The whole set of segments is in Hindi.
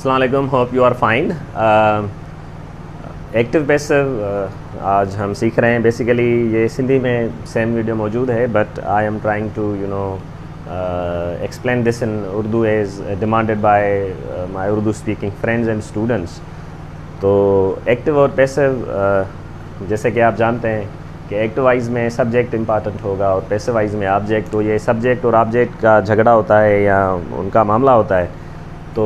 अस्सलाम वालेकुम, hope you are fine. Active passive आज हम सीख रहे हैं। बेसिकली ये सिंधी में सेम वीडियो मौजूद है, but I am trying to explain this in Urdu as demanded by my Urdu speaking friends and students. तो एक्टिव और पैसिव जैसे कि आप जानते हैं कि एक्टिव वाइज में सब्जेक्ट इम्पॉर्टेंट होगा और पैसिव वाइज में ऑब्जेक्ट। तो ये सब्जेक्ट और ऑब्जेक्ट का झगड़ा होता है या उनका मामला होता है। तो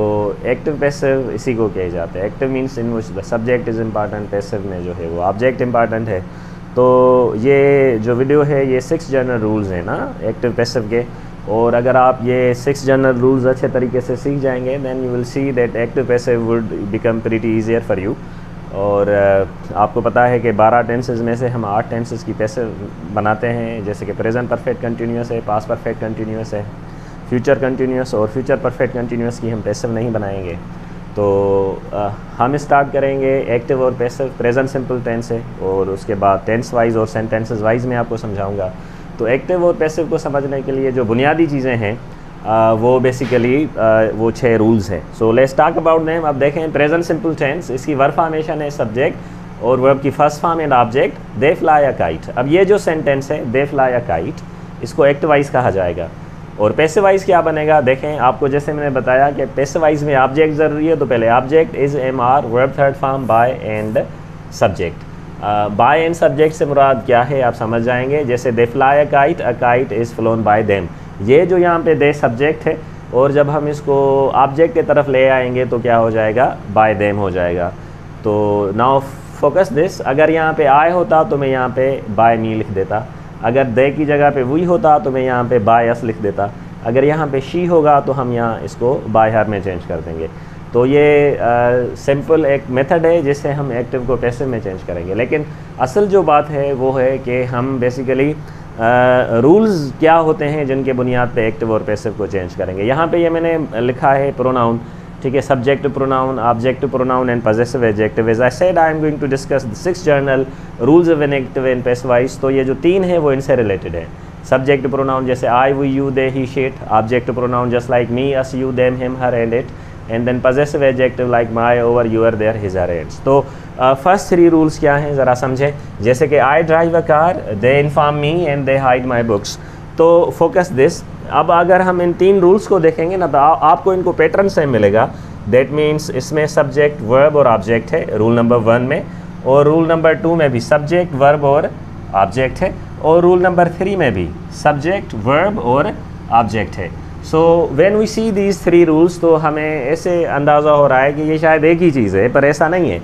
एक्टिव पैसिव इसी को कहे जाते हैं। Active means in which the subject is important, passive में जो है वो ऑब्जेक्ट इम्पॉर्टेंट है। तो ये जो वीडियो है ये 6 जनरल रूल्स हैं ना एक्टिव पैसिव के, और अगर आप ये 6 जनरल रूल्स अच्छे तरीके से सीख जाएंगे then you will see that active passive would become pretty easier for you. और आपको पता है कि 12 टेंसेस में से हम 8 टेंसेस की पैसिव बनाते हैं, जैसे कि प्रेजेंट परफेक्ट कंटिन्यूस है, पास्ट परफेक्ट कंटिन्यूस है, फ्यूचर कंटिन्यूस और फ्यूचर परफेक्ट कंटिन्यूस की हम पैसिव नहीं बनाएंगे। तो हम स्टार्ट करेंगे एक्टिव और पैसिव प्रेजेंट सिंपल टेंस है, और उसके बाद टेंस वाइज और सेंटेंसेस वाइज में आपको समझाऊंगा। तो एक्टिव और पैसिव को समझने के लिए जो बुनियादी चीज़ें हैं वो बेसिकली वो 6 रूल्स हैं। So let's talk about them. अब देखें प्रेजेंट सिंपल टेंस, इसकी वर्ब फॉर्मेशन है सब्जेक्ट और वर्ब की first form and object, they fly a kite. अब ये जो सेंटेंस है दे फ्लाई अ काइट, इसको एक्टिव वाइज कहा जाएगा। और पैसिव वाइज क्या बनेगा, देखें आपको जैसे मैंने बताया कि पैसिव वाइज में ऑब्जेक्ट ज़रूरी है, तो पहले object is am are, verb third form by and subject. By and subject से मुराद क्या है आप समझ जाएंगे। जैसे they fly a kite is flown by them, ये जो यहाँ पे दे सब्जेक्ट है, और जब हम इसको ऑब्जेक्ट की तरफ ले आएंगे तो क्या हो जाएगा, बाय देम हो जाएगा। तो नाउ फोकस दिस, अगर यहाँ पे आय होता तो मैं यहाँ पे बाय मी लिख देता, अगर दे की जगह पे वी होता तो मैं यहाँ पे बाय अस लिख देता, अगर यहाँ पे शी होगा तो हम यहाँ इसको बाय हर में चेंज कर देंगे। तो ये सिंपल एक मेथड है जिससे हम एक्टिव को पैसिव में चेंज करेंगे। लेकिन असल जो बात है वो है कि हम बेसिकली रूल्स क्या होते हैं जिनके बुनियाद पे एक्टिव और पैसिव को चेंज करेंगे। यहाँ पे ये मैंने लिखा है प्रोनाउन, ठीक है, subject pronoun, object pronoun and possessive adjective. As I said I am going to discuss the 6 general rules of active and passive voice. तो ये जो 3 है वो इनसे रिलेटेड है। सब्जेक्ट प्रोनाउन जैसे I, we, you, they, he, she. Object pronoun just like me, us, you, them, him, her and it. And then possessive adjective like my, our, your, their, his, her, its. तो फर्स्ट 3 रूल्स क्या हैं ज़रा समझें। जैसे कि I drive a car, they inform me and they hide my books. तो फोकस दिस। अब अगर हम इन 3 रूल्स को देखेंगे ना तो आपको इनको पैटर्न से मिलेगा। दैट मीन्स इसमें सब्जेक्ट, वर्ब और ऑब्जेक्ट है रूल नंबर 1 में, और रूल नंबर 2 में भी सब्जेक्ट, वर्ब और ऑब्जेक्ट है, और रूल नंबर 3 में भी सब्जेक्ट, वर्ब और ऑब्जेक्ट है। So when we see these 3 rules तो हमें ऐसे अंदाज़ा हो रहा है कि ये शायद एक ही चीज़ है, पर ऐसा नहीं है।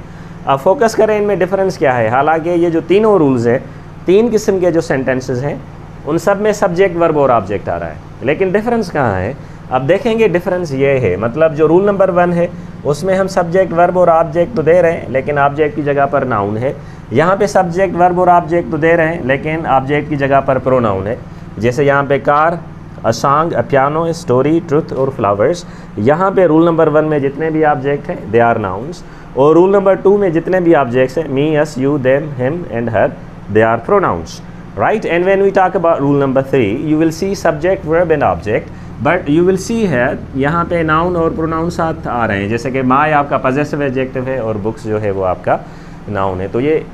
अब फोकस करें इनमें डिफरेंस क्या है। हालांकि ये जो तीनों रूल्स हैं, 3 किस्म के जो सेंटेंसेस हैं उन सब में सब्जेक्ट, वर्ब और ऑब्जेक्ट आ रहा है, लेकिन डिफरेंस कहाँ है। अब देखेंगे डिफरेंस ये है, मतलब जो रूल नंबर 1 है उसमें हम सब्जेक्ट, वर्ब और ऑब्जेक्ट तो दे रहे हैं लेकिन ऑब्जेक्ट की जगह पर नाउन है। यहाँ पे सब्जेक्ट, वर्ब और ऑब्जेक्ट तो दे रहे हैं लेकिन ऑब्जेक्ट की जगह पर प्रोनाउन है। जैसे यहाँ पे car, a song, a piano, a story, truth और फ्लावर्स। यहाँ पे रूल नंबर 1 में जितने भी ऑब्जेक्ट हैं दे आर नाउन्स, और रूल नंबर 2 में जितने भी ऑब्जेक्ट्स हैं me, us, you, them, him and her, they are pronouns, right. And when we talk about rule number 3 you will see subject, verb and object, but you will see है यहाँ पे नाउन और प्रोनाउन साथ आ रहे हैं। जैसे कि माय आपका पॉजेसिव एडजेक्टिव है और बुक्स जो है वो आपका नाउन है। तो ये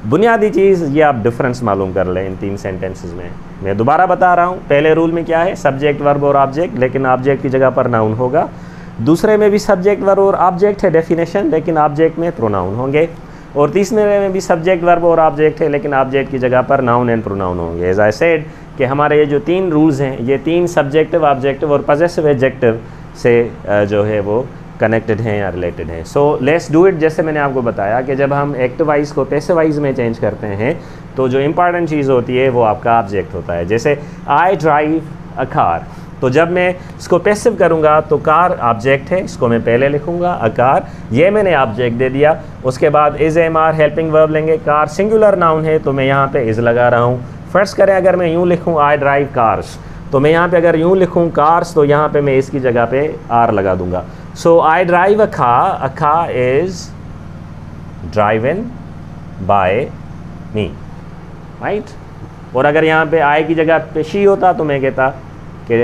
बुनियादी चीज़, ये आप डिफरेंस मालूम कर लें इन 3 सेंटेंसेस में। मैं दोबारा बता रहा हूँ, पहले रूल में क्या है, सब्जेक्ट, वर्ब और ऑब्जेक्ट, लेकिन ऑब्जेक्ट की जगह पर नाउन होगा। दूसरे में भी सब्जेक्ट, वर्ब और ऑब्जेक्ट है डेफिनेशन, लेकिन ऑब्जेक्ट में प्रोनाउन होंगे। और तीसरे में भी सब्जेक्ट, वर्ब और ऑब्जेक्ट है लेकिन ऑब्जेक्ट की जगह पर नाउन एंड प्रोनाउन होंगे। एज आई सेड कि हमारे ये जो 3 रूल्स हैं ये 3 सब्जेक्टिव, ऑब्जेक्टिव और पॉजेसिव एडजेक्टिव से जो है वो कनेक्टेड हैं या रिलेटेड हैं। So let's do it. जैसे मैंने आपको बताया कि जब हम एक्टिव वाइज को पैसिव वाइज में चेंज करते हैं तो जो इंपॉर्टेंट चीज़ होती है वो आपका ऑब्जेक्ट होता है। जैसे आई ड्राइव अ कार, तो जब मैं इसको पैसिव करूँगा तो कार ऑब्जेक्ट है, इसको मैं पहले लिखूँगा, अ कार, ये मैंने ऑब्जेक्ट दे दिया। उसके बाद is, am, are helping verb लेंगे, कार सिंगुलर नाउन है तो मैं यहाँ पे इज़ लगा रहा हूँ। फर्स्ट करें अगर मैं यूँ लिखूँ आई ड्राइव कार्स, तो मैं यहाँ पे अगर यूँ लिखूँ कार्स तो यहाँ पे मैं इसकी जगह पे आर लगा दूँगा। So I drive a car is driven by me, right. और अगर यहाँ पे आई की जगह पे शी होता तो मैं कहता कि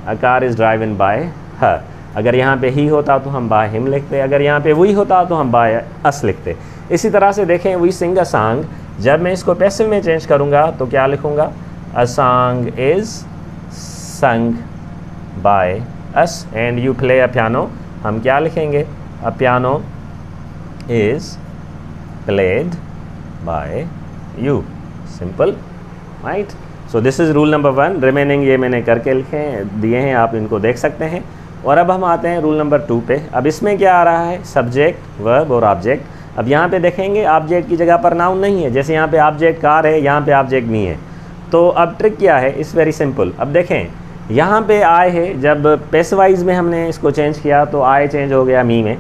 अ कार इज़ ड्राइवन बाय हर। अगर यहाँ पे ही होता तो हम बाय हिम लिखते, अगर यहाँ पे वी होता तो हम बाय अस लिखते। इसी तरह से देखें वी सिंग अ सॉन्ग, जब मैं इसको पैसिव में चेंज करूँगा तो क्या लिखूँगा, a song is sung by us. And you play a piano, हम क्या लिखेंगे, a piano is played by you. Simple, right. So this is rule number 1। Remaining ये मैंने करके लिखे दिए हैं, आप इनको देख सकते हैं। और अब हम आते हैं रूल नंबर 2 पे। अब इसमें क्या आ रहा है, सब्जेक्ट, वर्ब और ऑब्जेक्ट। अब यहाँ पे देखेंगे ऑब्जेक्ट की जगह पर नाउन नहीं है, जैसे यहाँ पे ऑब्जेक्ट कार है, यहाँ पे ऑब्जेक्ट मी है। तो अब ट्रिक क्या है, इट्स वेरी सिंपल। अब देखें यहाँ पे आए है, जब पैसिवाइज में हमने इसको चेंज किया तो आए चेंज हो गया मी में।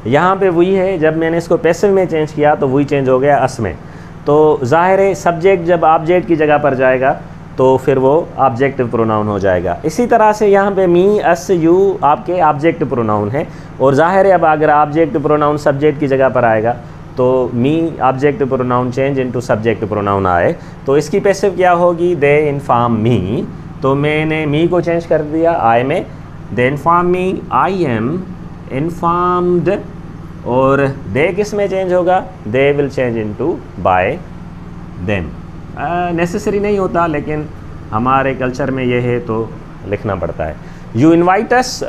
यहाँ पे वही है, जब मैंने इसको पैसिव में चेंज किया तो वही चेंज हो गया अस में। तो ज़ाहिर है सब्जेक्ट जब ऑब्जेक्ट की जगह पर जाएगा तो फिर वो ऑब्जेक्टिव प्रोनाउन हो जाएगा। इसी तरह से यहाँ पे मी, अस, यू आपके ऑब्जेक्ट प्रोनाउन है। और ज़ाहिर है अब अगर ऑब्जेक्ट प्रोनाउन सब्जेक्ट की जगह पर आएगा तो me object pronoun change into subject pronoun आए तो इसकी पैसिव क्या होगी, दे इन्फॉर्म मी। तो मैंने मी को चेंज कर दिया आई में, दे inform me, I am informed. और दे किस में चेंज होगा, they will change into bye them. Necessary नहीं होता लेकिन हमारे कल्चर में ये है तो लिखना पड़ता है। You invite us,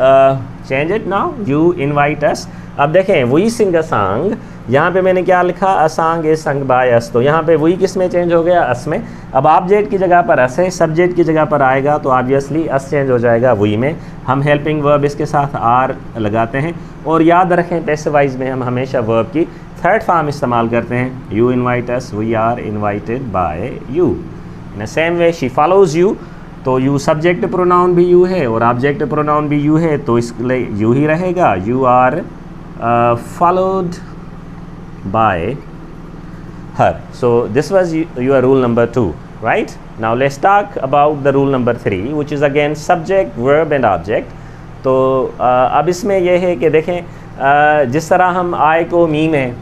change it now, you invite us. अब देखें वी सिंग अ सॉन्ग, यहाँ पे मैंने क्या लिखा, अ सॉन्ग इज संग बाय अस। तो यहाँ पे वी किस में चेंज हो गया, अस में। अब ऑब्जेक्ट की जगह पर अस है, सब्जेक्ट की जगह पर आएगा तो ऑब्वियसली अस चेंज हो जाएगा वी में। हम हेल्पिंग वर्ब इसके साथ आर लगाते हैं। और याद रखें पैसिवाइज में हम हमेशा वर्ब की थर्ड फॉर्म इस्तेमाल करते हैं, you invite us, we are invited by you. In the same way she follows you, तो यू सब्जेक्ट प्रोनाउन भी यू है और ऑब्जेक्ट प्रोनाउन भी यू है तो इसलिए यू ही रहेगा, you are followed by her. So this was your rule number 2, right? Now let's talk about the rule number 3, which is again subject, verb and object. तो अब इसमें यह है कि देखें जिस तरह हम आई को मी में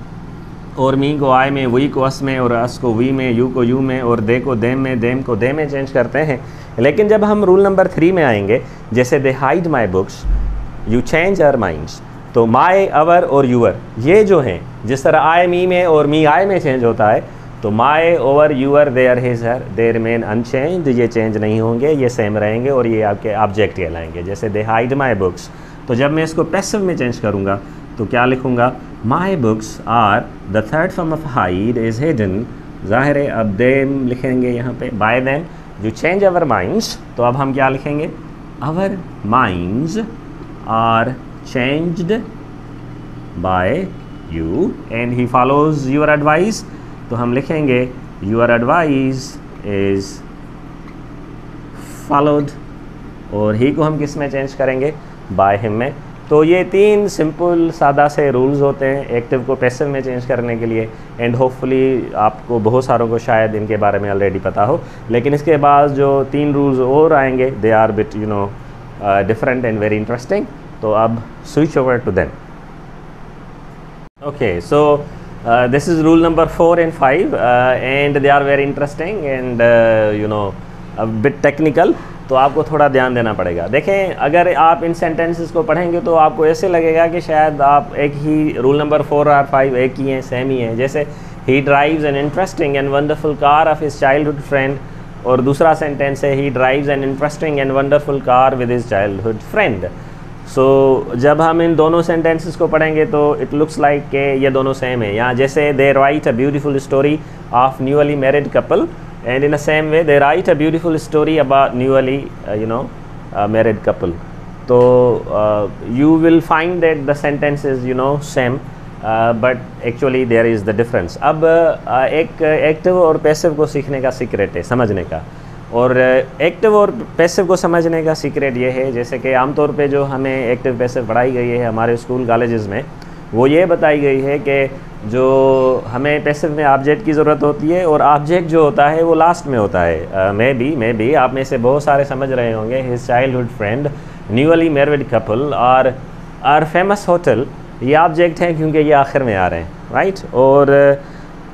और मी को आई में, वी को अस में और अस को वी में, यू को यू में और दे को देम में, देम को दे में चेंज करते हैं। लेकिन जब हम रूल नंबर 3 में आएंगे, जैसे they hide my books, you change our minds, तो माई, अवर और यूअर ये जो हैं, जिस तरह आई मी में और मी आई में चेंज होता है तो my, our, your, their, his, her, they remain unchanged, ये चेंज नहीं होंगे, ये सेम रहेंगे और ये आपके ऑब्जेक्ट कहलाएंगे। जैसे दे हाइड माई बुक्स, तो जब मैं इसको पैसिव में चेंज करूँगा तो क्या लिखूँगा, my books are, the third form of hide is hidden. ज़ाहिर है अब देम लिखेंगे यहाँ पे, by them. You change our minds, तो अब हम क्या लिखेंगे, our minds are changed by you and he follows your advice, तो हम लिखेंगे your advice is followed और ही को हम किस में चेंज करेंगे, by him में। तो ये 3 सिंपल सादा से रूल्स होते हैं एक्टिव को पैसिव में चेंज करने के लिए। एंड होपफुली आपको बहुत सारों को शायद इनके बारे में ऑलरेडी पता हो, लेकिन इसके बाद जो 3 रूल्स और आएंगे they are bit different and very interesting. तो अब switch over to them. Okay, so this is rule number 4 and 5 and they are very interesting and a bit technical, तो आपको थोड़ा ध्यान देना पड़ेगा। देखें अगर आप इन सेंटेंसेस को पढ़ेंगे तो आपको ऐसे लगेगा कि शायद आप एक ही रूल नंबर 4 और 5 एक ही हैं, सेम ही हैं। जैसे he drives an interesting and wonderful car of his childhood friend, और दूसरा सेंटेंस है he drives an interesting and wonderful car with his childhood friend। सो जब हम इन दोनों सेंटेंसेस को पढ़ेंगे तो इट लुक्स लाइक के ये दोनों सेम है। यहाँ जैसे they write a beautiful story of newly married couple and in the same way they write a beautiful story about newly married couple. तो you will find that the sentence is same but actually there is the difference. अब एक एक्टिव और पैसिव को सीखने का सीक्रेट है, समझने का। और एक्टिव और पैसिव को समझने का सीक्रेट ये है, जैसे कि आमतौर पे जो हमें एक्टिव पैसिव पढ़ाई गई है हमारे स्कूल कॉलेजेस में, वो ये बताई गई है कि जो हमें पैसिव में ऑब्जेक्ट की ज़रूरत होती है और ऑब्जेक्ट जो होता है वो लास्ट में होता है। मे बी आप में से बहुत सारे समझ रहे होंगे his childhood friend, newly married couple और आर फेमस होटल, ये ऑब्जेक्ट हैं क्योंकि ये आखिर में आ रहे हैं, राइट। और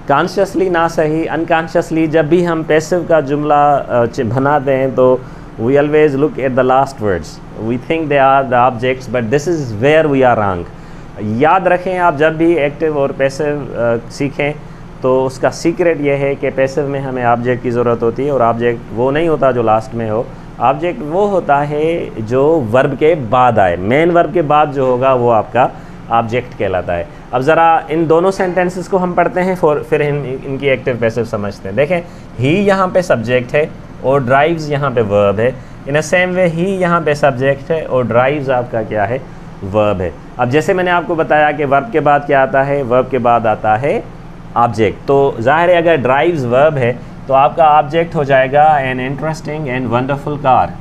कॉन्शियसली ना सही अनकॉन्शियसली जब भी हम पैसिव का जुमला बनाते हैं तो we always look at the last words. We think they are the objects, but this is where we are wrong. याद रखें, आप जब भी एक्टिव और पैसिव सीखें तो उसका सीक्रेट ये है कि पैसिव में हमें ऑब्जेक्ट की ज़रूरत होती है, और ऑब्जेक्ट वो नहीं होता जो लास्ट में हो। ऑब्जेक्ट वो होता है जो वर्ब के बाद आए, मेन वर्ब के बाद जो होगा वो आपका ऑब्जेक्ट कहलाता है। अब ज़रा इन दोनों सेंटेंसेस को हम पढ़ते हैं, फिर इनकी एक्टिव पैसिव समझते हैं। देखें, ही यहाँ पे सब्जेक्ट है और ड्राइव्स यहाँ पे वर्ब है। इन अ सेम वे ही यहाँ पे सब्जेक्ट है और ड्राइव्स आपका क्या है, वर्ब है। अब जैसे मैंने आपको बताया कि वर्ब के बाद क्या आता है, वर्ब के बाद आता है ऑब्जेक्ट। तो ज़ाहिर है अगर ड्राइव्स वर्ब है तो आपका ऑब्जेक्ट हो जाएगा an interesting and wonderful car.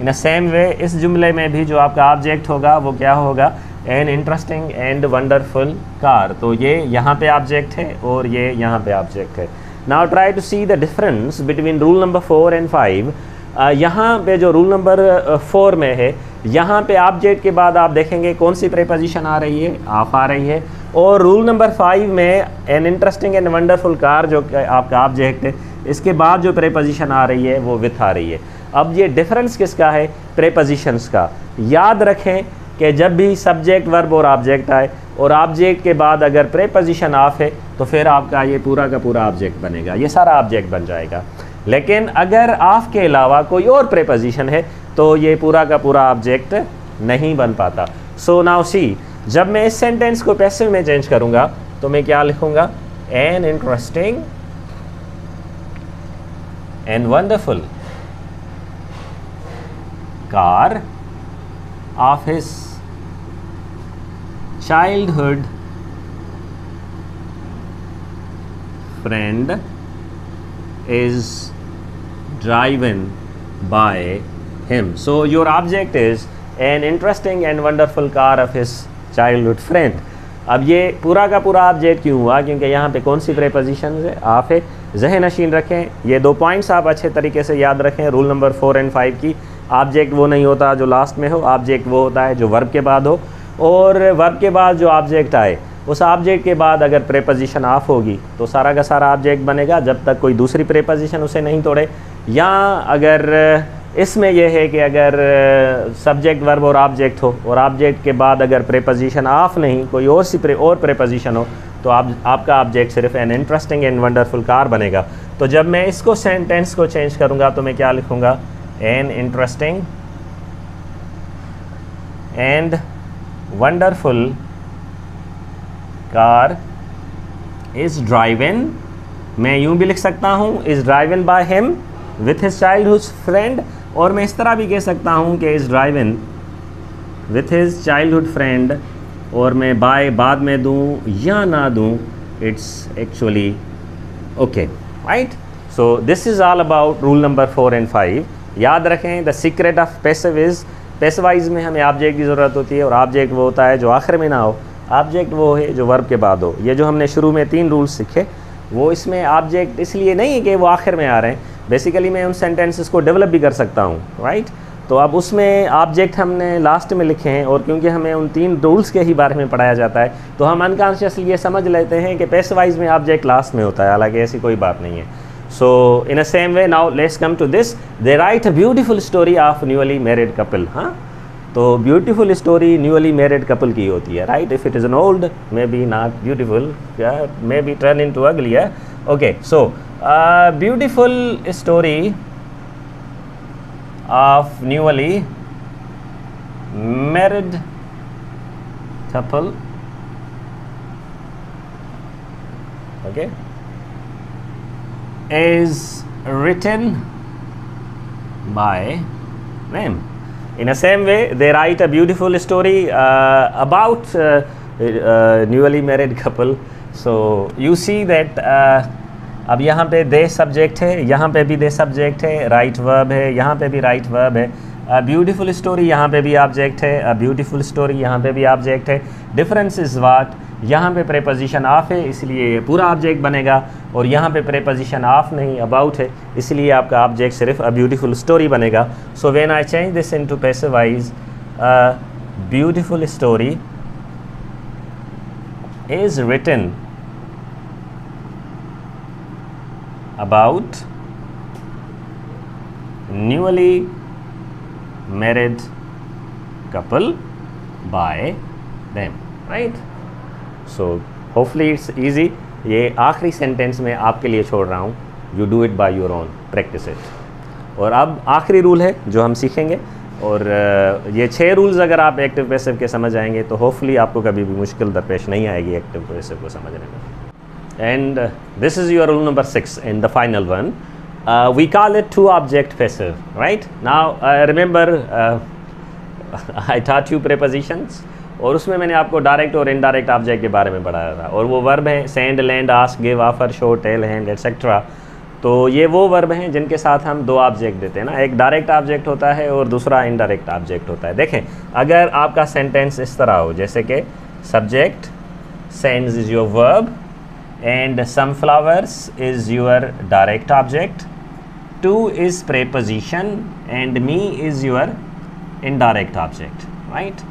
In a same वे इस जुमले में भी जो आपका ऑब्जेक्ट होगा वो क्या होगा, an interesting and wonderful car. तो ये यहाँ पे ऑब्जेक्ट है और ये यहाँ पे ऑब्जेक्ट है। Now try to see the difference between rule number 4 and 5। यहाँ पे जो रूल नंबर 4 में है, यहाँ पे ऑब्जेक्ट के बाद आप देखेंगे कौन सी प्रीपोजिशन आ रही है, ऑफ आ रही है। और रूल नंबर 5 में an interesting and wonderful car जो आपका ऑब्जेक्ट है, इसके बाद जो प्रीपोजिशन आ रही है वो विथ आ रही है। अब ये डिफरेंस किसका है, प्रीपोजिशंस का। याद रखें कि जब भी सब्जेक्ट वर्ब और ऑब्जेक्ट आए और ऑब्जेक्ट के बाद अगर प्रीपोजिशन ऑफ है तो फिर आपका ये पूरा का पूरा ऑब्जेक्ट बनेगा, ये सारा ऑब्जेक्ट बन जाएगा। लेकिन अगर ऑफ के अलावा कोई और प्रीपोजिशन है तो ये पूरा का पूरा ऑब्जेक्ट नहीं बन पाता। सो नाउ सी, जब मैं इस सेंटेंस को पैसिव में चेंज करूँगा तो मैं क्या लिखूँगा, an interesting and wonderful car of his childhood friend is driven by him. So your object is an interesting and wonderful car of his childhood friend. अब ये पूरा का पूरा ऑब्जेक्ट क्यों हुआ, क्योंकि यहाँ पे कौन सी प्रीपोजिशन है, ऑफ है। ज़हन नशीन रखें, ये 2 पॉइंट्स आप अच्छे तरीके से याद रखें रूल नंबर 4 एंड 5 की। ऑब्जेक्ट वो नहीं होता जो लास्ट में हो, ऑब्जेक्ट वो होता है जो वर्ब के बाद हो, और वर्ब के बाद जो ऑब्जेक्ट आए उस ऑब्जेक्ट के बाद अगर प्रीपोजिशन ऑफ होगी तो सारा का सारा ऑब्जेक्ट बनेगा जब तक कोई दूसरी प्रीपोजिशन उसे नहीं तोड़े। या अगर इसमें यह है कि अगर सब्जेक्ट वर्ब और ऑब्जेक्ट हो और ऑब्जेक्ट के बाद अगर प्रीपोजिशन ऑफ नहीं, कोई और सी और प्रीपोजिशन हो, तो आपका ऑब्जेक्ट सिर्फ an interesting and wonderful car बनेगा। तो जब मैं इसको सेंटेंस को चेंज करूँगा तो मैं क्या लिखूँगा, an interesting and wonderful car is driven, मैं यूं भी लिख सकता हूं is driven by him with his childhood friend, और मैं इस तरह भी कह सकता हूं कि is driven with his childhood friend, और मैं बाय बाद में दूं या ना दूं, it's actually okay, right. So this is all about rule number 4 and 5। याद रखें, the secret of passive is, passivise में हमें ऑब्जेक्ट की ज़रूरत होती है और ऑब्जेक्ट वो होता है जो आखिर में ना हो, ऑब्जेक्ट वो है जो वर्ब के बाद हो। ये जो हमने शुरू में 3 रूल्स सीखे वो इसमें ऑब्जेक्ट इसलिए नहीं है कि वो आखिर में आ रहे हैं, बेसिकली मैं उन सेंटेंसेस को डेवलप भी कर सकता हूँ, राइट। तो अब उसमें ऑब्जेक्ट हमने लास्ट में लिखे हैं, और क्योंकि हमें उन 3 रूल्स के ही बारे में पढ़ाया जाता है तो हम अनकॉन्शियसली ये समझ लेते हैं कि पैसिवाइज में ऑब्जेक्ट लास्ट में होता है, हालांकि ऐसी कोई बात नहीं है। So in a same way, now let's come to this. They write a beautiful story of newly married couple. हाँ, तो beautiful story newly married couple की होती है, right? If it is an old, maybe not beautiful, yeah, maybe turn into ugly, yeah? Okay, so beautiful story of newly married couple. Okay. Is written by them. In a same way, they write a beautiful story about newly married couple. So you see that अब यहाँ पे they subject है, यहाँ पे भी they subject है, right verb है, यहाँ पे भी right verb है। ब्यूटीफुल स्टोरी यहाँ पे भी ऑब्जेक्ट है, ब्यूटीफुल स्टोरी यहाँ पे भी ऑब्जेक्ट है। डिफरेंस इज़ वाट, यहाँ पे प्रीपोजिशन ऑफ है इसलिए ये पूरा ऑब्जेक्ट बनेगा, और यहाँ पे प्रीपोजिशन ऑफ नहीं, अबाउट है, इसलिए आपका ऑब्जेक्ट सिर्फ अ ब्यूटीफुल स्टोरी बनेगा। So when I change this into passive voice, beautiful story is written about newly married couple by them, right? So hopefully it's easy. ये आखिरी सेंटेंस में आपके लिए छोड़ रहा हूँ, you do it by your own, practice it. और अब आखिरी रूल है जो हम सीखेंगे, और ये 6 रूल्स अगर आप एक्टिव पैसिव के समझ आएंगे तो होपफुली आपको कभी भी मुश्किल दरपेश नहीं आएगी एक्टिव पैसिव को समझने में. And this is your rule number 6 and the final one. We call it two object passive, right? Now remember I taught you prepositions, और उसमें मैंने आपको डायरेक्ट और इनडायरेक्ट ऑब्जेक्ट के बारे में पढ़ाया था, और वो वर्ब हैं send, lend, ask, give, offer, show, tell, hand, etcetera. तो ये वो वर्ब हैं जिनके साथ हम 2 ऑब्जेक्ट देते हैं ना, एक डायरेक्ट ऑब्जेक्ट होता है और दूसरा इनडायरेक्ट ऑब्जेक्ट होता है. देखें, अगर आपका सेंटेंस इस तरह हो जैसे कि subject sends is your verb and sunflowers is your direct object, to is preposition and me is your indirect object, right?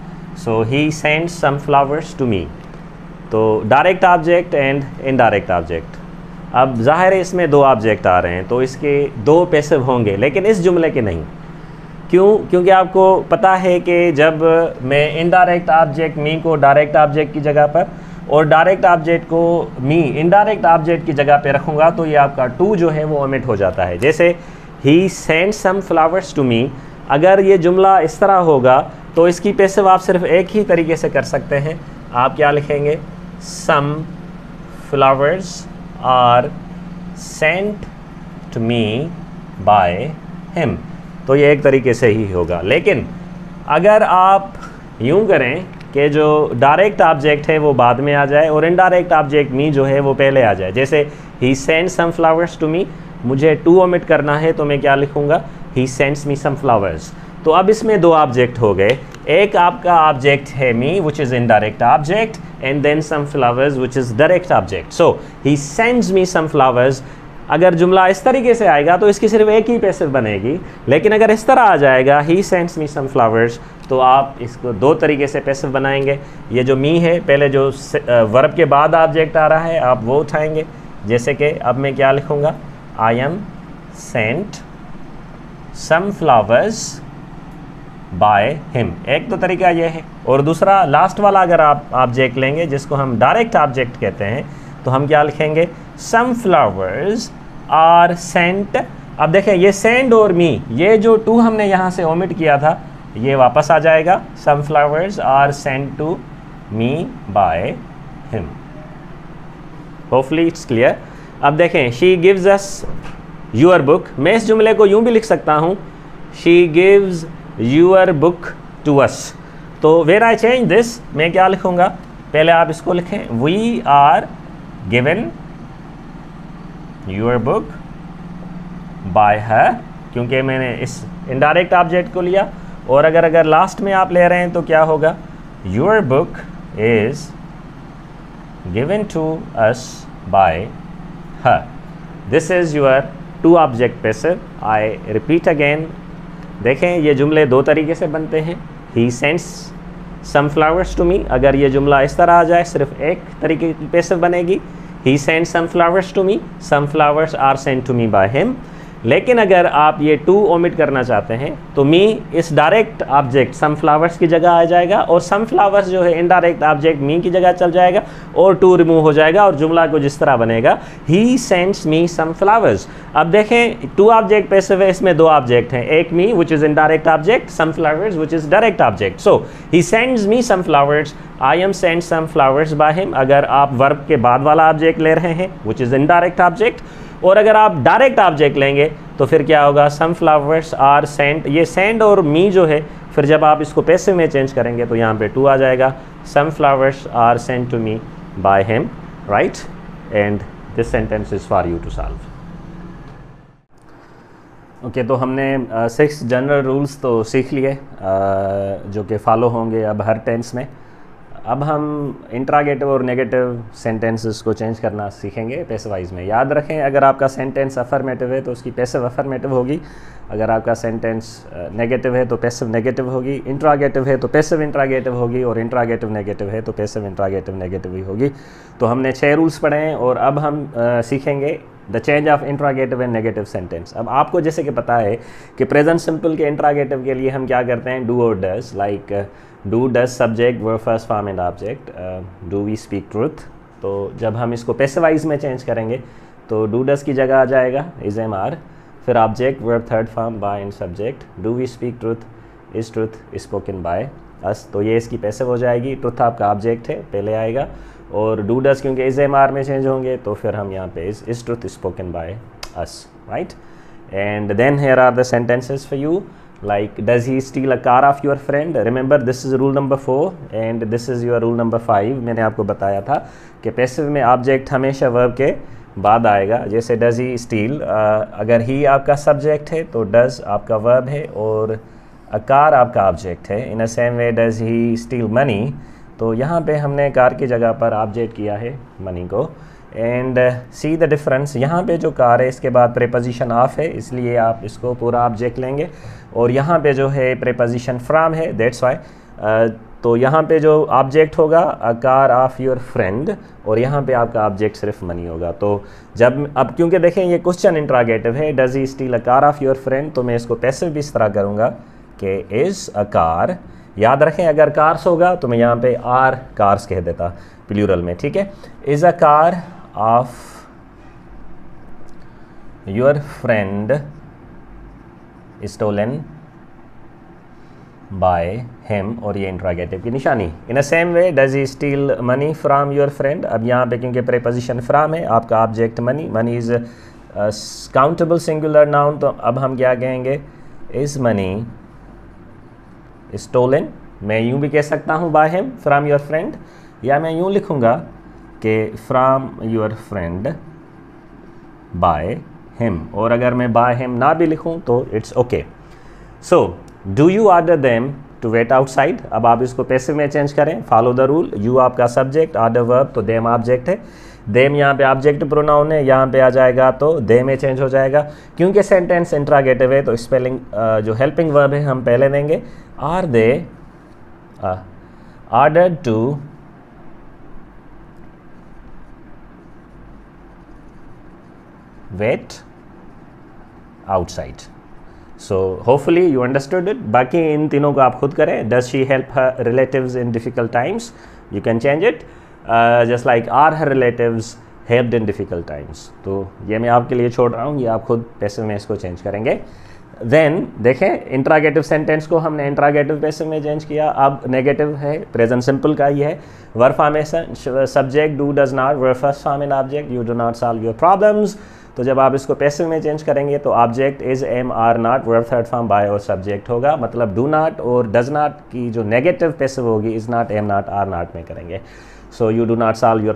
So he sends sunflowers to me. तो direct object and indirect object. अब ज़ाहिर है इसमें 2 ऑब्जेक्ट आ रहे हैं तो इसके 2 पैसिव होंगे, लेकिन इस जुमले के नहीं. क्यों? क्योंकि आपको पता है कि जब मैं इनडायरेक्ट ऑब्जेक्ट मी को डायरेक्ट ऑब्जेक्ट की जगह पर और डायरेक्ट ऑब्जेक्ट को मी इनडायरेक्ट ऑब्जेक्ट की जगह पे रखूँगा तो ये आपका टू जो है वो ओमिट हो जाता है. जैसे he sends some flowers to me, अगर ये जुमला इस तरह होगा तो इसकी पैसिव आप सिर्फ एक ही तरीके से कर सकते हैं. आप क्या लिखेंगे? Some flowers are sent to me by him. तो ये एक तरीके से ही होगा. लेकिन अगर आप यूं करें कि जो डायरेक्ट ऑब्जेक्ट है वो बाद में आ जाए और इनडायरेक्ट ऑब्जेक्ट मी जो है वो पहले आ जाए, जैसे he send some flowers to me, मुझे टू ओमिट करना है तो मैं क्या लिखूँगा? He sends me some flowers. तो अब इसमें 2 ऑब्जेक्ट हो गए. एक आपका ऑब्जेक्ट है me which is indirect object, and then some flowers which is direct object. So he sends me some flowers. अगर जुमला इस तरीके से आएगा तो इसकी सिर्फ एक ही पैसिव बनेगी, लेकिन अगर इस तरह आ जाएगा ही सेंड्स मी सम फ्लावर्स तो आप इसको 2 तरीके से पैसिव बनाएंगे. ये जो मी है, पहले जो वर्ब के बाद ऑब्जेक्ट आ रहा है आप वो उठाएंगे. जैसे कि अब मैं क्या लिखूँगा? I am sent some flowers by him. एक तो तरीका ये है, और दूसरा लास्ट वाला अगर आप ऑब्जेक्ट लेंगे जिसको हम डायरेक्ट ऑब्जेक्ट कहते हैं तो हम क्या लिखेंगे? Some flowers are sent. अब देखें ये सेंड और मी, ये जो टू हमने यहाँ से ओमिट किया था ये वापस आ जाएगा. Some flowers are sent to me by him. Hopefully it's clear. अब देखें, she gives us your book. मैं इस जुमले को यूँ भी लिख सकता हूँ, she gives your book to us. तो वेर आई चेंज दिस, मैं क्या लिखूँगा? पहले आप इसको लिखें, we are given your book by her, क्योंकि मैंने इस इनडायरेक्ट ऑब्जेक्ट को लिया. और अगर लास्ट में आप ले रहे हैं तो क्या होगा? Your book is given to us by her. This is your two object passive. I repeat again. देखें ये जुमले 2 तरीके से बनते हैं. He sends some flowers to me, अगर ये जुमला इस तरह आ जाए सिर्फ एक तरीके की पैसिव बनेगी. He sends some flowers to me, some flowers are sent to me by him. लेकिन अगर आप ये टू ओमिट करना चाहते हैं तो मी इस डायरेक्ट ऑब्जेक्ट सनफ्लावर्स की जगह आ जाएगा और सनफ्लावर्स जो है इनडायरेक्ट ऑब्जेक्ट मी की जगह चल जाएगा और टू रिमूव हो जाएगा और जुमला को जिस तरह बनेगा ही सेंड्स मी सनफ्लावर्स। अब देखें टू ऑब्जेक्ट पैसिव है, इसमें दो ऑब्जेक्ट हैं, एक me which is indirect object, sunflowers which is direct object. So he sends me sunflowers, I am send sunflowers by him. अगर आप वर्ब के बाद वाला ऑब्जेक्ट ले रहे हैं विच इज़ इनडायरेक्ट ऑब्जेक्ट, और अगर आप डायरेक्ट ऑब्जेक्ट लेंगे तो फिर क्या होगा, सनफ्लावर्स आर सेंट। ये सेंड और मी जो है फिर जब आप इसको पैसिव में चेंज करेंगे तो यहाँ पे टू आ जाएगा, sunflowers are sent to me by him, right. And this sentence is for you to solve. Okay, तो हमने 6 जनरल रूल्स तो सीख लिए जो कि फॉलो होंगे अब हर टेंस में। अब हम इंट्रागेटिव और नेगेटिव सेंटेंसेस को चेंज करना सीखेंगे पैसिव वाइज में। याद रखें, अगर आपका सेंटेंस अफर्मेटिव है तो उसकी पैसिव अफर्मेटिव होगी, अगर आपका सेंटेंस नेगेटिव है तो पैसिव नेगेटिव होगी, इंट्रागेटिव है तो पैसिव इंट्रागेटिव होगी, और इंट्रागेटिव नेगेटिव है तो पैसिव इंट्रागेटिव नेगेटिव ही होगी। तो हमने 6 रूल्स पढ़े हैं और अब हम सीखेंगे the change of interrogative and negative sentence. अब आपको जैसे कि पता है कि प्रेजेंट सिंपल के इंट्रागेटिव के लिए हम क्या करते हैं, डू और does, like do does subject verb first form and object, do we speak truth. तो जब हम इसको पैसिवाइज में चेंज करेंगे तो डू डज की जगह आ जाएगा इज एम आर, फिर object verb third form by and subject, do we speak truth is truth spoken by us. तो ये इसकी पैसिव हो जाएगी, ट्रुथ आपका ऑब्जेक्ट है पहले आएगा, और डू डज क्योंकि इज एम आर में चेंज होंगे तो फिर हम यहाँ पे is truth spoken by us, right. And then here are the sentences for you, like does he steal a car of your friend? Remember this is rule number 4 and this is your rule number 5। मैंने आपको बताया था कि पैसिव में ऑब्जेक्ट हमेशा वर्ब के बाद आएगा। जैसे डज ही स्टील, अगर ही आपका सब्जेक्ट है तो डज आपका वर्ब है और अ कार आपका ऑब्जेक्ट है। In a same way does he steal money, तो यहाँ पे हमने कार की जगह पर ऑब्जेक्ट किया है मनी को। एंड सी द डिफरेंस, यहाँ पे जो कार है इसके बाद प्रेपोजिशन ऑफ है इसलिए आप इसको पूरा ऑब्जेक्ट लेंगे, और यहाँ पे जो है प्रेपोजिशन फ्रॉम है दैट्स वाई। तो यहाँ पे जो ऑब्जेक्ट होगा अ कार ऑफ योर फ्रेंड, और यहाँ पे आपका ऑब्जेक्ट सिर्फ मनी होगा। तो जब अब क्योंकि देखें ये क्वेश्चन इंट्रागेटिव है, does he steel a car of your friend, तो मैं इसको पैसिव भी इस तरह करूँगा कि इज़ अ कार। याद रखें अगर कार्स होगा तो मैं यहाँ पे आर कार्स कह देता प्लूरल में, ठीक है। Is a car of your friend stolen by him, और ये इंट्रागेटिव की निशानी। In a same way does he steal money from your friend, अब यहाँ पे क्योंकि प्रेपोजिशन फ्राम है आपका object money, money is countable singular noun, तो अब हम क्या कहेंगे, इज़ मनी स्टोलन। मैं यूँ भी कह सकता हूँ by him from your friend, या मैं यूँ लिखूँगा कि from your friend by him, और अगर मैं बाय हिम ना भी लिखूँ तो it's okay. So do you order them to wait outside, अब आप इसको पैसिव में चेंज करें, फॉलो द रूल। यू आपका सब्जेक्ट, ऑर्डर वर्ब, तो देम ऑब्जेक्ट है, देम यहाँ पे ऑब्जेक्ट प्रोनाउन है, यहाँ पे आ जाएगा तो दे में चेंज हो जाएगा। क्योंकि सेंटेंस इंट्रागेटिव है तो स्पेलिंग जो हेल्पिंग वर्ब है हम पहले देंगे। Are they order to wait outside. So hopefully you understood it. बाकी इन तीनों को आप खुद करें। Does she help her relatives in difficult times, you can change it just like are her relatives helped in difficult times. तो ये मैं आपके लिए छोड़ रहा हूँ, ये आप खुद पैसिव में इसको चेंज करेंगे। देन देखें इंट्रागेटिव सेंटेंस को हमने इंट्रागेटिव पैसिव में चेंज किया। अब नेगेटिव है, प्रेजेंट सिंपल का ये है, verb formation subject do does not, verb first form and object, you do not solve your problems. तो जब आप इसको पैसिव में चेंज करेंगे तो object is am are not, verb third form by और सब्जेक्ट होगा, मतलब डू नॉट और डज नॉट की जो नेगेटिव पैसिव होगी is not, am not, are not में करेंगे। So you do not solve your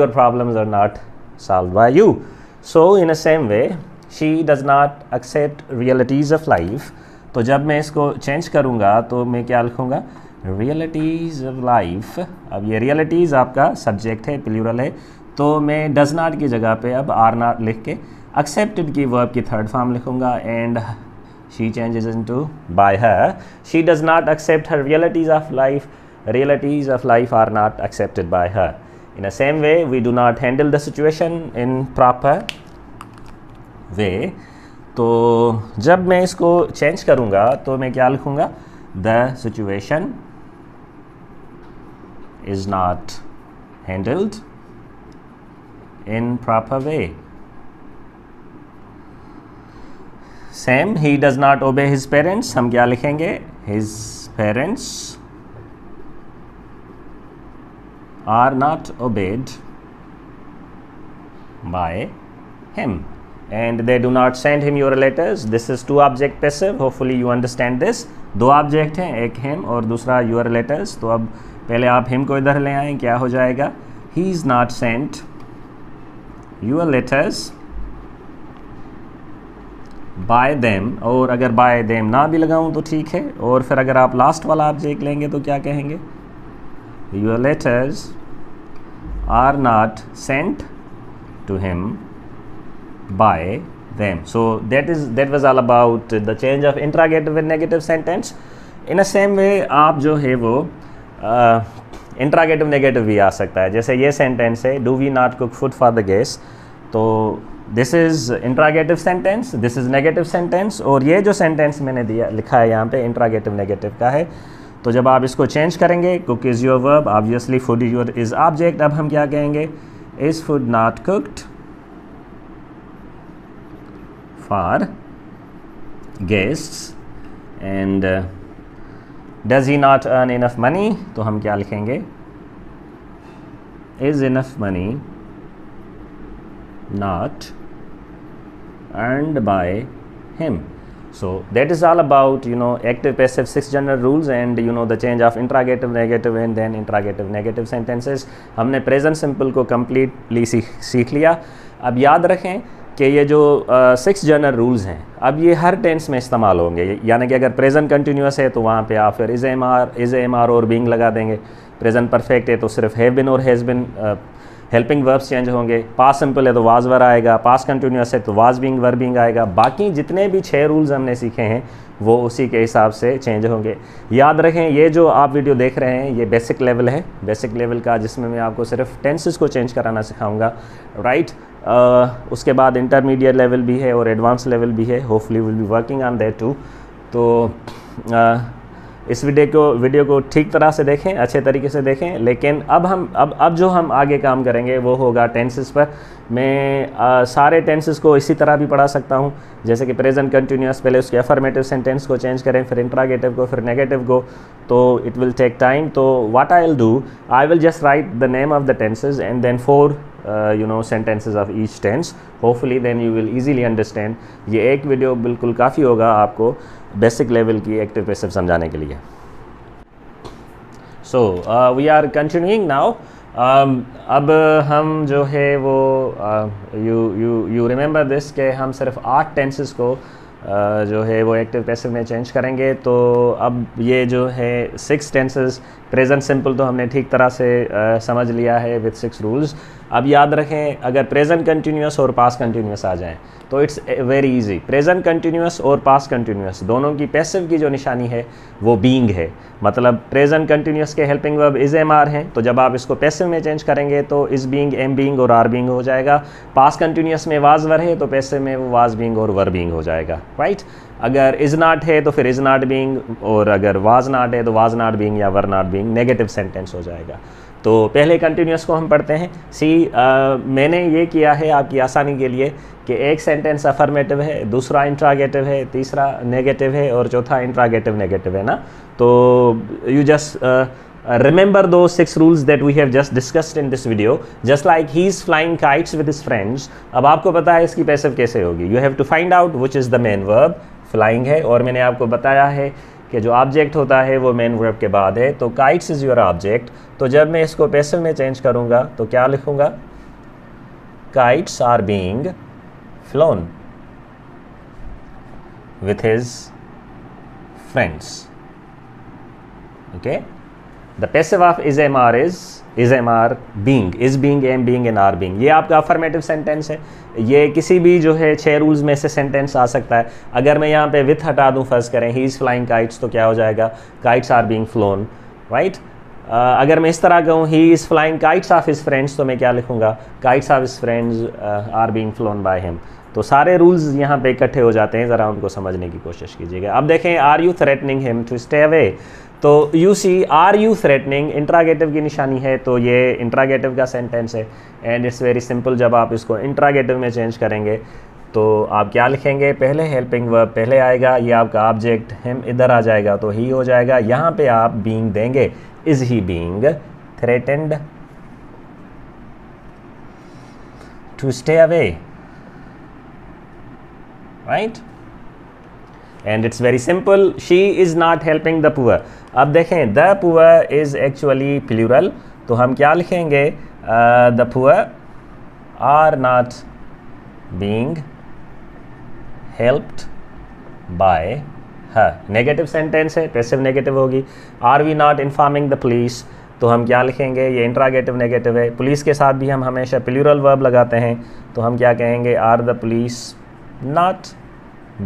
problems are not solve by you. So in a same way she does not accept realities of life, तो जब मैं इसको चेंज करूँगा तो मैं क्या लिखूँगा, रियलिटीज़ ऑफ लाइफ। अब ये रियलिटीज़ आपका सब्जेक्ट है, प्लूरल है, तो मैं डज नॉट की जगह पे अब आर नॉट लिख के एक्सेप्टेड की वर्ब की थर्ड फॉर्म लिखूँगा and she changes into by her. She does not accept her realities of life, realities of life are not accepted by her. In a same way we do not handle the situation in proper way. तो जब मैं इसको चेंज करूँगा तो मैं क्या लिखूँगा, the situation is not handled in proper way. Same, he does not obey his parents, हम क्या लिखेंगे, his parents are not obeyed by him and they do not send him your letters. This is two object passive, hopefully you understand this। दो ऑब्जेक्ट हैं, एक him और दूसरा your letters। तो अब पहले आप him को इधर ले आएँ, क्या हो जाएगा, he is not sent your letters by them, और अगर by them ना भी लगाऊं तो ठीक है, और फिर अगर आप लास्ट वाला ऑब्जेक्ट लेंगे तो क्या कहेंगे, your letters are not sent to him by them। so that was all about the change of interrogative and negative sentence। in a same way आप जो है वो इंट्रागेटिव नेगेटिव भी आ सकता है। जैसे ये सेंटेंस है, do we not cook food for the guest, तो this is interrogative sentence, this is negative sentence, और ये जो सेंटेंस मैंने दिया लिखा है यहाँ पे इंट्रागेटिव नेगेटिव का है। तो जब आप इसको चेंज करेंगे, cook is your verb, obviously food your is object, अब हम क्या कहेंगे, is food not cooked for guests and does he not earn enough money, तो हम क्या लिखेंगे, is enough money not earned by him. So that is all about, you know, active passive 6 general rules and you know the change of interrogative negative and then interrogative negative sentences. हमने present simple को completely सीख लिया। अब याद रखें कि ये जो 6 जनरल रूल्स हैं, अब ये हर टेंस में इस्तेमाल होंगे, यानी कि अगर प्रेजेंट कंटिन्यूस है तो वहाँ पे आप फिर इज़ एम आर और बीइंग लगा देंगे, प्रेजेंट परफेक्ट है तो सिर्फ हैव बीन और has been helping verbs change होंगे, पास्ट सिंपल है तो वाज वर आएगा, पास्ट कंटिन्यूस है तो वाज बीइंग वर बीइंग आएगा। बाकी जितने भी 6 रूल्स हमने सीखे हैं वो उसी के हिसाब से चेंज होंगे। याद रखें ये जो आप वीडियो देख रहे हैं ये बेसिक लेवल है, बेसिक लेवल का, जिसमें मैं आपको सिर्फ टेंसेस को चेंज कराना सिखाऊंगा, राइट। उसके बाद इंटरमीडिएट लेवल भी है और एडवांस लेवल भी है, hopefully will be working on that too. तो इस वीडियो को ठीक तरह से देखें, अच्छे तरीके से देखें। लेकिन अब जो हम आगे काम करेंगे वो होगा टेंसेस पर। मैं सारे टेंसेस को इसी तरह भी पढ़ा सकता हूँ, जैसे कि प्रेजेंट कंटिन्यूअस, पहले उसके अफर्मेटिव सेंटेंस को चेंज करें, फिर इंट्रागेटिव को, फिर नेगेटिव को, तो इट विल टेक टाइम। तो what I will do, I will just write the name of the tenses and then 4 sentences of each tense. Hopefully then you will easily understand. ये एक वीडियो बिल्कुल काफ़ी होगा आपको बेसिक लेवल की एक्टिव पैसिव समझाने के लिए। So we are continuing now. अब हम जो है वो you remember this कि हम सिर्फ 8 टेंसेस को जो है वो एक्टिव पैसिव में चेंज करेंगे। तो अब ये जो है 6 टेंसेस, प्रेजेंट सिंपल तो हमने ठीक तरह से समझ लिया है विद 6 रूल्स। अब याद रखें अगर प्रेजेंट कंटिन्यूअस और पास्ट कंटिन्यूअस आ जाएं तो it's very easy. Present continuous और पास्ट कंटिन्यूअस दोनों की पैसिव की जो निशानी है वो बीइंग है, मतलब प्रेजेंट कंटिन्यूअस के helping verb is am are हैं, तो जब आप इसको पैसिव में चेंज करेंगे तो इज बीइंग, एम बीइंग और आर बीइंग हो जाएगा। पास्ट कंटिन्यूअस में वाज वर है तो पैसिव में वो वाज बीइंग और वर बीइंग हो जाएगा, राइट। अगर इज़ नॉट है तो फिर इज़ नॉट बीइंग, और अगर वाज नॉट है तो वाज नॉट बीइंग या were not being negative sentence हो जाएगा। तो पहले कंटिन्यूअस को हम पढ़ते हैं। मैंने ये किया है आपकी आसानी के लिए कि एक सेंटेंस अफर्मेटिव है, दूसरा इंट्रागेटिव है, तीसरा नेगेटिव है और चौथा इंट्रागेटिव नेगेटिव है ना। तो you just remember those 6 rules that we have just discussed in this video. Just like he is flying kites with his friends. अब आपको पता है इसकी पैसिव कैसे होगी। You have to find out which is the main verb, flying है, और मैंने आपको बताया है कि जो ऑब्जेक्ट होता है वो मेन वर्ब के बाद है। तो kites is your object। तो जब मैं इसको पैसिव में चेंज करूँगा तो क्या लिखूँगा, kites are being flown with his friends. Okay. The passive of is MR is MR being, is being, am being and are being। ये आपका अफर्मेटिव सेंटेंस है। ये किसी भी जो है 6 रूल्स में से सेंटेंस आ सकता है। अगर मैं यहाँ पे विथ हटा दूँ, फर्ज करें ही इज़ फ्लाइंग काइट्स, तो क्या हो जाएगा, kites are being flown, right. अगर मैं इस तरह कहूँ he is flying kites of his friends, तो मैं क्या लिखूँगा, kites of his friends are being flown by him. तो सारे रूल्स यहाँ पे इकट्ठे हो जाते हैं, ज़रा उनको समझने की कोशिश कीजिएगा। अब देखें, are you threatening him to stay away. तो you see are you threatening interrogative की निशानी है, तो ये इंट्रागेटिव का सेंटेंस है एंड इट्स वेरी सिंपल। जब आप इसको इंट्रागेटिव में चेंज करेंगे तो आप क्या लिखेंगे, पहले हेल्पिंग वर्ब पहले आएगा, ये आपका ऑब्जेक्ट हिम इधर आ जाएगा तो ही हो जाएगा। यहाँ पे आप बीइंग देंगे, is he being threatened to stay away, right. And it's very simple, she is not helping the poor. अब देखें, the poor is actually plural, तो हम क्या लिखेंगे, the poor are not being helped by her. Negative sentence है, पैसिव नेगेटिव होगी। Are we not informing the police, तो हम क्या लिखेंगे, ये इंट्रागेटिव नेगेटिव है। पुलिस के साथ भी हम हमेशा प्लूरल वर्ब लगाते हैं, तो हम क्या कहेंगे, are the police not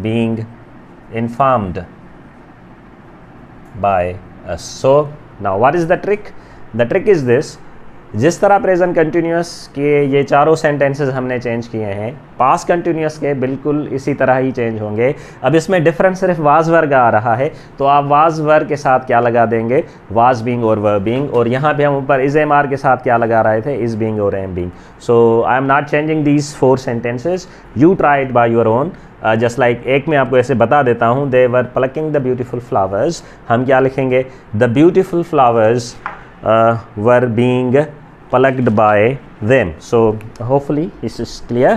being informed by us. So now what is the trick? The trick is this, जिस तरह प्रेजेंट कंटिन्यूस के ये चारों सेंटेंसेस हमने चेंज किए हैं, पास्ट कंटिन्यूस के बिल्कुल इसी तरह ही चेंज होंगे। अब इसमें डिफरेंस सिर्फ वाज वर्ग आ रहा है, तो आप वाज वर्ग के साथ क्या लगा देंगे, वाज बीइंग और वर्ब बीइंग, और यहाँ पे हम ऊपर इज एम आर के साथ क्या लगा रहे थे, इज बीइंग और am being. So I am not changing these 4 sentences, you try it by your own. Just like एक मैं आपको ऐसे बता देता हूँ, दे वर प्लकिंग द ब्यूटीफुल फ्लावर्स, हम क्या लिखेंगे, the beautiful flowers were being plucked by them. So hopefully this is clear.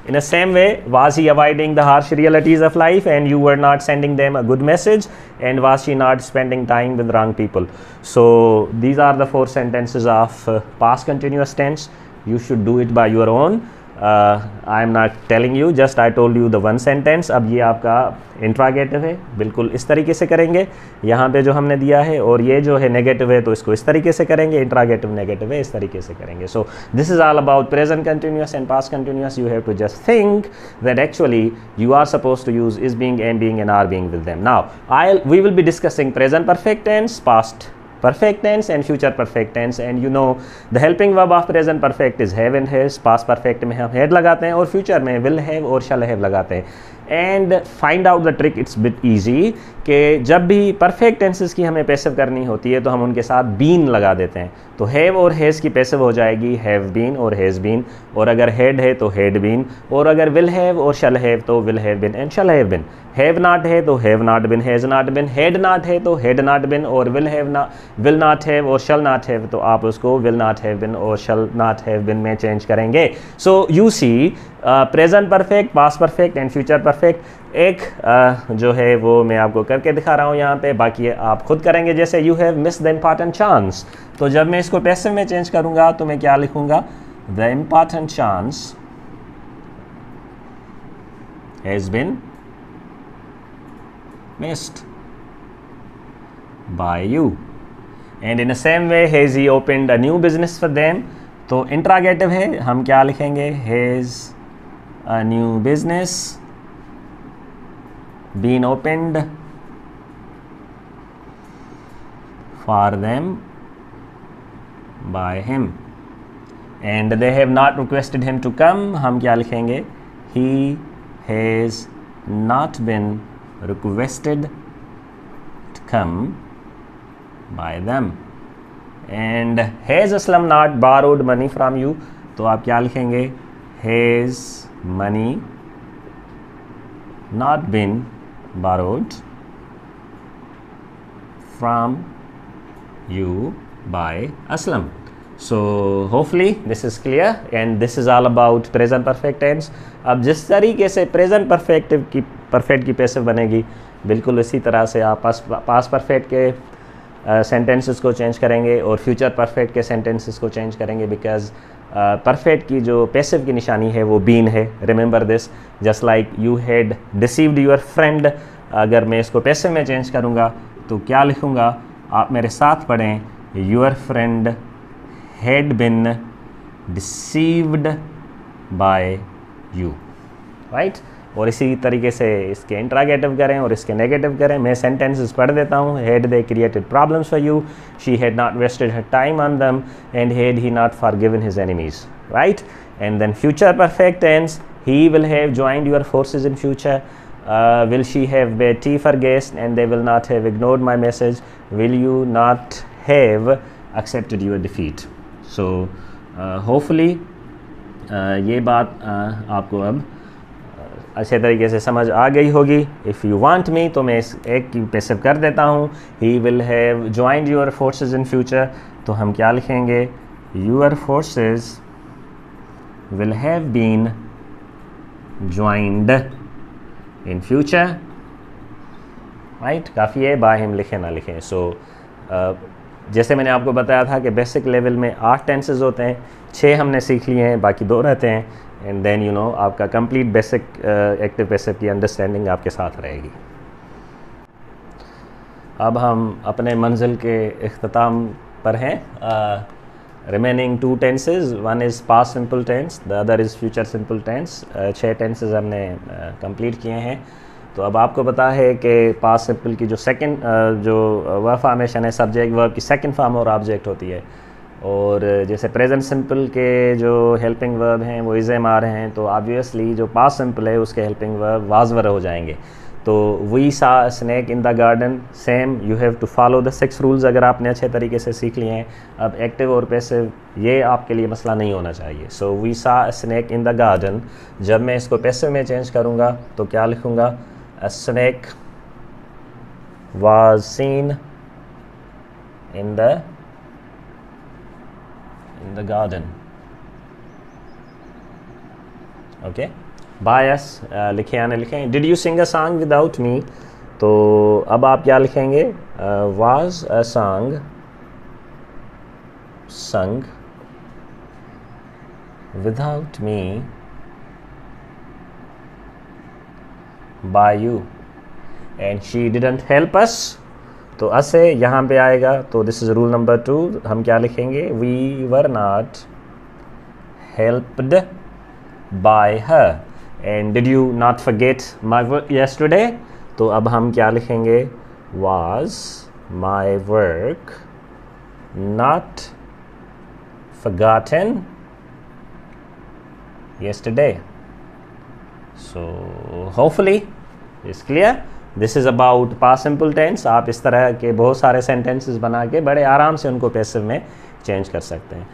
In the same way, was he avoiding the harsh realities of life and you were not sending them a good message, and was she not spending time with wrong people? So these are the 4 sentences of past continuous tense. You should do it by your own. I am not telling you, just I told you the one sentence. अब ये आपका इंट्रागेटिव है, बिल्कुल इस तरीके से करेंगे यहाँ पे जो हमने दिया है, और ये जो है नेगेटिव है तो इसको इस तरीके से करेंगे, इंट्रागेटिव नेगेटिव है इस तरीके से करेंगे। So this is all about present continuous and past continuous. You have to just think that actually you are supposed to use is being, am being and are being with them. Now we will be discussing present perfect tense, past perfect tense and future perfect tense, and you know the helping verb of present perfect is have and has, past perfect में हम had लगाते हैं और future में will have और shall have लगाते हैं। And find out the trick, it's bit easy, कि जब भी परफेक्ट टेंसेस की हमें पैसिव करनी होती है तो हम उनके साथ बीन लगा देते हैं। तो हैव और हैज़ की पैसिव हो जाएगी हैव बीन और हैज़ बीन, और अगर हैड है तो हैड बीन, और अगर विल हैव और शल हैव तो will have been and shall have been. Have not है तो have not been, has not been, had not है तो हैड नॉट बिन, और विल नॉट हैव और शल नॉट हैव तो आप उसको विल नॉट हैव बिन और शल नॉट हैव बिन में चेंज करेंगे। So you see present perfect, past perfect and future perfect एक जो है वो मैं आपको करके दिखा रहा हूँ यहाँ पे, बाकी आप खुद करेंगे। जैसे you have miss the important chance, तो जब मैं इसको पैसिव में चेंज करूँगा तो मैं क्या लिखूँगा, the important chance has been missed by you. And in the same way has he opened a new business for them, तो इंट्रागेटिव है, हम क्या लिखेंगे, हैज़ a new business been opened for them by him, and they have not requested him to come, हम क्या लिखेंगे, he has not been requested to come by them, and has Aslam not borrowed money from you, तो आप क्या लिखेंगे, has money not been borrowed from you by Aslam. So hopefully this is clear, and this is all about present perfect tense. अब जिस तरीके से present perfect की पैसिव बनेगी, बिल्कुल इसी तरह से आप past perfect के सेंटेंसेस को चेंज करेंगे और फ्यूचर परफेक्ट के सेंटेंसेस को चेंज करेंगे, बिकॉज परफेक्ट की जो पैसिव की निशानी है वो बीन है। Remember this, just like you had deceived your friend, अगर मैं इसको पैसिव में चेंज करूँगा तो क्या लिखूँगा, आप मेरे साथ पढ़ें, your friend had been deceived by you, right. और इसी तरीके से इसके इंट्रागेटिव करें और इसके नेगेटिव करें। मैं सेंटेंसेस पढ़ देता हूँ, had they created problems for you, she had not wasted her time on them, and had he not forgiven his enemies, right. And then future perfect tense, he will have joined your forces in future, will she have made tea for guests and they will not have ignored my message, will you not have accepted your defeat. So hopefully ये बात आपको अब अच्छे तरीके से समझ आ गई होगी। इफ़ यू वांट मी, तो मैं इस एक की पैसिव कर देता हूँ, he will have joined your forces in future, तो हम क्या लिखेंगे, your forces will have been joined in future, right. काफ़ी है, बाय हिम लिखें ना लिखें। सो जैसे मैंने आपको बताया था कि बेसिक लेवल में 8 टेंसेज होते हैं, 6 हमने सीख लिए हैं, बाकी 2 रहते हैं, एंड देन यू नो आपका कंप्लीट बेसिक एक्टिव पैसिव की अंडरस्टैंडिंग आपके साथ रहेगी। अब हम अपने मंजिल के इख्तिताम पर हैं। Remaining 2 tenses, one is past simple tense, the other is future simple tense. 6 tenses हमने कंप्लीट किए हैं। तो अब आपको पता है कि पास्ट सिंपल की जो सेकंड जो वर्ब फॉर्मेशन है, सब्जेक्ट वर्ब की सेकंड फॉर्म और ऑब्जेक्ट होती है। और जैसे प्रेजेंट सिंपल के जो हेल्पिंग वर्ब हैं वो इज़ एम आ रहे हैं, तो ऑब्वियसली जो पास्ट सिंपल है उसके हेल्पिंग वर्ब वाज वर हो जाएंगे। तो we saw snake in the garden, same you have to follow the 6 rules अगर आपने अच्छे तरीके से सीख लिए हैं। अब एक्टिव और पैसिव ये आपके लिए मसला नहीं होना चाहिए। So we saw snake in the garden, जब मैं इसको पैसिव में चेंज करूँगा तो क्या लिखूँगा, a snake was seen in the garden. Okay, by us लिखे या नहीं लिखें। Did you sing a song without me, तो अब आप क्या लिखेंगे, was a song sung without me by you and she didn't help us. तो असे यहाँ पे आएगा, तो दिस इज़ रूल नंबर 2। हम क्या लिखेंगे, we were not helped by her and did you not forget my work yesterday, तो अब हम क्या लिखेंगे, was my work not forgotten yesterday. So hopefully it's clear. This is about past simple tense. आप इस तरह के बहुत सारे sentences बना के बड़े आराम से उनको पैसिव में चेंज कर सकते हैं।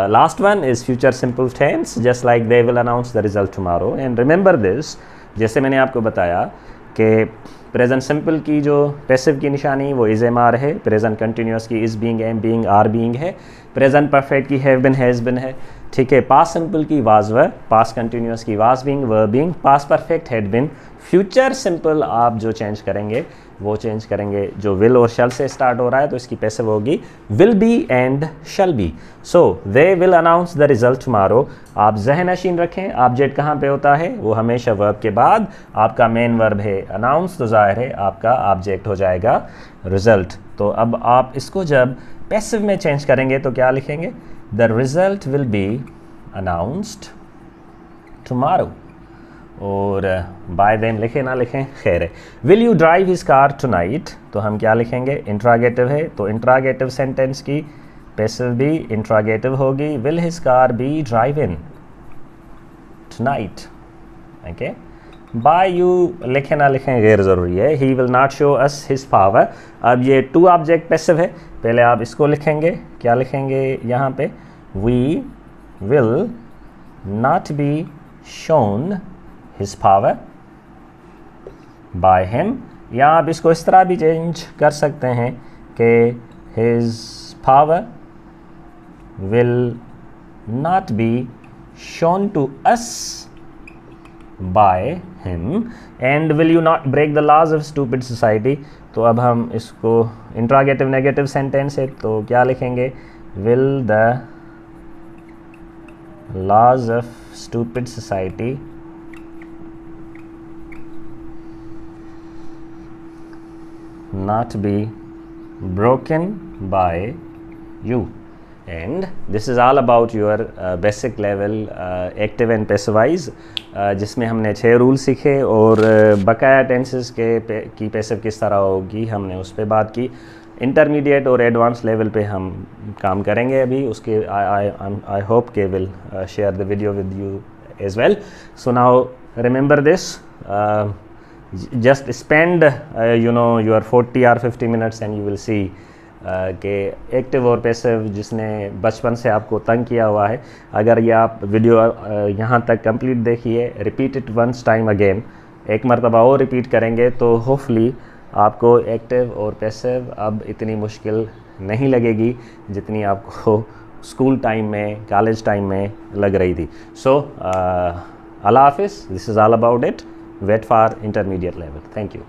Last one is future simple tense, just like they will announce the result tomorrow. And remember this, जैसे मैंने आपको बताया कि प्रेजेंट सिंपल की जो पैसिव की निशानी वो इज़ एम आर है, प्रेजेंट कंटिन्यूस की is being, am being, are being है, प्रेजेंट परफेक्ट की हैव बिन, हैज़ बिन है, ठीक है। पास्ट सिंपल की वाज वर, पास्ट कंटिन्यूस की was being, were being, past perfect had been. Future simple आप जो चेंज करेंगे वो चेंज करेंगे, जो विल और शल से स्टार्ट हो रहा है तो इसकी पैसिव होगी will be and shall B. So they will announce the result tomorrow. आप जहन नशीन रखें, ऑब्जेक्ट कहाँ पे होता है, वो हमेशा वर्ब के बाद आपका मेन वर्ब है अनाउंस, तो जाहिर है आपका ऑब्जेक्ट हो जाएगा रिजल्ट। तो अब आप इसको जब पैसिव में चेंज करेंगे तो क्या लिखेंगे, the result will be announced tomorrow, और बाय देम लिखे ना लिखें खैर है। Will you drive his car tonight, तो हम क्या लिखेंगे, इंट्रागेटिव है तो इंट्रागेटिव सेंटेंस की पैसिव भी इंट्रागेटिव होगी, will his car be driven tonight. Okay, by you लिखे ना लिखें गैर ज़रूरी है। He will not show us his power, अब ये टू ऑब्जेक्ट पैसिव है, पहले आप इसको लिखेंगे, क्या लिखेंगे यहाँ पे, we will not be shown his power by him, या आप इसको इस तरह भी चेंज कर सकते हैं कि his power will not be shown to us by him and will you not break the laws of stupid society। तो अब हम इसको इंट्रागेटिव नेगेटिव सेंटेंस है तो क्या लिखेंगे, will the laws of stupid society not be broken by you। and this is all about your basic level active and passive, जिसमें हमने 6 रूल सीखे और बकाया टेंसेस की पैसिव किस तरह होगी हमने उस पर बात की। इंटरमीडिएट और एडवांस लेवल पे हम काम करेंगे अभी उसके। आई होप के will share the video with you as well. So now remember this, just spend your 40 or 50 minutes and you will see कि एक्टिव और पैसिव जिसने बचपन से आपको तंग किया हुआ है, अगर ये आप वीडियो यहाँ तक कंप्लीट देखिए, repeat it once time again, एक मरतबा और रिपीट करेंगे तो होपफुली आपको एक्टिव और पैसिव अब इतनी मुश्किल नहीं लगेगी जितनी आपको स्कूल टाइम में, कॉलेज टाइम में लग रही थी। सो अल्लाह हाफिज़, this is all about it. Wait for intermediate level. Thank you.